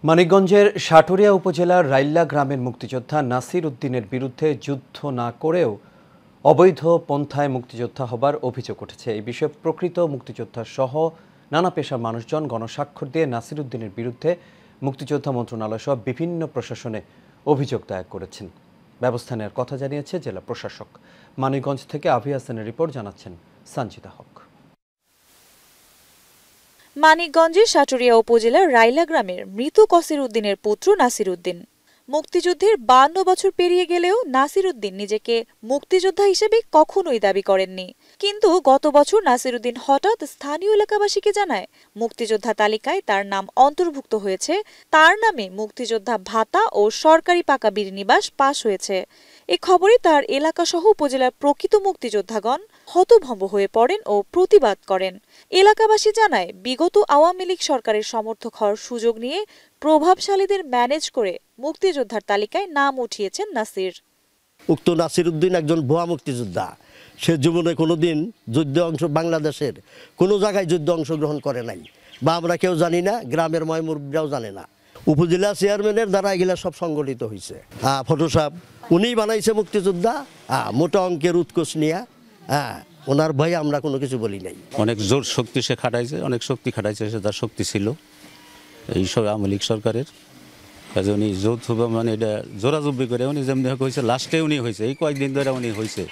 মানিকগঞ্জের সাটুরিয়া উপজেলার রাইল্লা গ্রামের মুক্তিযোদ্ধা নাসির উদ্দিনের বিরুদ্ধে যুদ্ধ না করেও অবৈধ পন্থায় মুক্তিযোদ্ধা হবার অভিযোগ উঠেছে। এই বিষয়ে প্রকৃত মুক্তিযোদ্ধা সহ নানা পেশার মানুষজন গণস্বাক্ষর দিয়ে নাসির উদ্দিনের বিরুদ্ধে মুক্তিযোদ্ধা মন্ত্রণালয় সহ বিভিন্ন প্রশাসনে অভিযোগ দায়ের করেছেন। ব্যবস্থা নেওয়ার কথা জানিয়েছে জেলা প্রশাসক। মানিকগঞ্জ থেকে আভি হাসানের রিপোর্ট, জানাচ্ছেন সঞ্জিতা হক। মানিকগঞ্জের সাটুরিয়া উপজেলার রাইলা গ্রামের মৃত কসির উদ্দিনের পুত্র নাসির উদ্দিন। মুক্তিযুদ্ধের 52 বছর পেরিয়ে গেলেও নাসির উদ্দিন নিজেকে মুক্তিযোদ্ধা হিসেবে কখনোই দাবি করেননি। কিন্তু গত বছর নাসির উদ্দিন হঠাৎ স্থানীয় এলাকাবাসীকে জানায় মুক্তিযোদ্ধা তালিকায় তার নাম অন্তর্ভুক্ত হয়েছে, তার নামে মুক্তিযোদ্ধা ভাতা ও সরকারি পাকা বিড়িনিবাস পাস হয়েছে। এ খবরে তার এলাকাসহ উপজেলার প্রকৃত মুক্তিযোদ্ধাগণ হতভম্ব হয়ে পড়েন ও প্রতিবাদ করেন। এলাকাবাসী জানায় বিগত আওয়ামী লীগ সরকারের সমর্থক হওয়ার সুযোগ নিয়ে প্রভাবশালীদের ম্যানেজ করে মুক্তিযোদ্ধার তালিকায় নাম উঠিয়েছেন নাসির। উক্ত নাসির উদ্দিন একজন ভুয়া মুক্তিযোদ্ধা। সে জীবনে কোনোদিন বাংলাদেশের কোনো জায়গায় যুদ্ধ অংশগ্রহণ করে নাই, বা আমরা কেউ জানি না, গ্রামের ময়মুরব্বীরাও জানে না। উপজেলা চেয়ারম্যানের দ্বারা এগুলা সব সংগঠিত হয়েছে। ফটোসাপ উনিই বানাইছে মুক্তিযোদ্ধা, মোটা অঙ্কের উৎকোচ নিয়ে। ওনার ভয়ে আমরা কোনো কিছু বলি নাই। অনেক জোর শক্তি সে খাটাইছে, অনেক শক্তি খাটাইছে, সে তার শক্তি ছিল এই সব আওয়ামী লীগ সরকারের। উনি যৌথভাবে মানে এটা জোরাজুব্বি করে উনি যেমনি হয়েছে, লাস্টে উনি হয়েছে, এই কয়েকদিন ধরে উনি হয়েছে।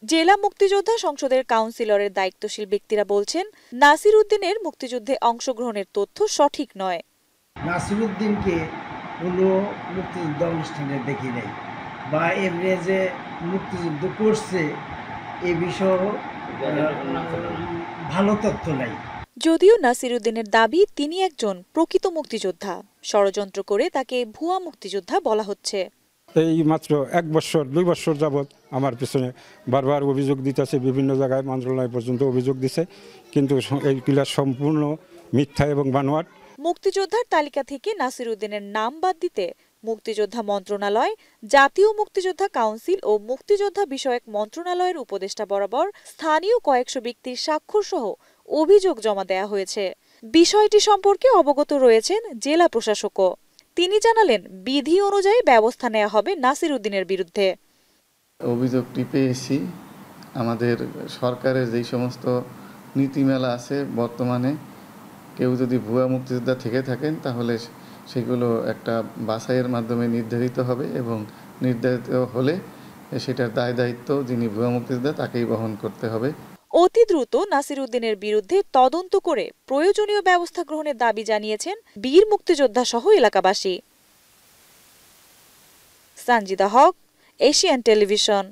জেলা মুক্তিযোদ্ধা সংসদের কাউন্সিলরের দায়িত্বশীল ব্যক্তিরা বলছেন নাসির উদ্দিনের মুক্তিযুদ্ধে অংশগ্রহণের তথ্য সঠিক নয়। নাসির উদ্দিনকে কোনো মুক্তিযুদ্ধ অনুষ্ঠানে দেখি নাই, বা এমনি যে মুক্তিযুদ্ধ করছে এ বিষয়ে ভালো তথ্য নাই। যদিও নাসির উদ্দিনের দাবি তিনি একজন প্রকৃত মুক্তিযোদ্ধা, ষড়যন্ত্র করে তাকে ভুয়া মুক্তিযোদ্ধা বলা হচ্ছে। এই মাত্র 1 বছর 2 বছর যাবৎ আমার পিছনে বারবার অভিযোগ দিতেছে, বিভিন্ন জায়গায় মন্ত্রণালয় পর্যন্ত অভিযোগ দিছে, কিন্তু এইগুলা সম্পূর্ণ মিথ্যা এবং বানোয়াট। মুক্তিযোদ্ধার তালিকা থেকে নাসির উদ্দিনের নাম বাদ দিতে মুক্তিযোদ্ধা মন্ত্রণালয়, জাতীয় মুক্তিযোদ্ধা কাউন্সিল ও মুক্তিযোদ্ধা বিষয়ক মন্ত্রণালয়ের উপদেষ্টা বরাবর স্থানীয় কয়েকশো ব্যক্তির স্বাক্ষর সহ অভিযোগ জমা দেয়া হয়েছে। বিষয়টি সম্পর্কে অবগত রয়েছেন জেলা প্রশাসকও। তিনি জানালেন বিধি অনুযায়ী ব্যবস্থা নেওয়া হবে নাসির উদ্দিনের বিরুদ্ধে। অভিযোগটি পেয়েছি, আমাদের সরকারের যেই সমস্ত নীতিমালা আছে বর্তমানে, কেউ যদি ভুয়া মুক্তিযোদ্ধা থেকে থাকেন তাহলে সেগুলো একটা বাছাইয়ের মাধ্যমে নির্ধারিত হবে, এবং নির্ধারিত হলে সেটার দায় দায়িত্ব যিনি ভুয়া মুক্তিযোদ্ধা তাকেই বহন করতে হবে। অতি দ্রুত নাসির উদ্দিনের বিরুদ্ধে তদন্ত করে প্রয়োজনীয় ব্যবস্থা গ্রহণের দাবি জানিয়েছেন বীর মুক্তিযোদ্ধা সহ এলাকাবাসী। সঞ্জিতা হক, এশিয়ান টেলিভিশন।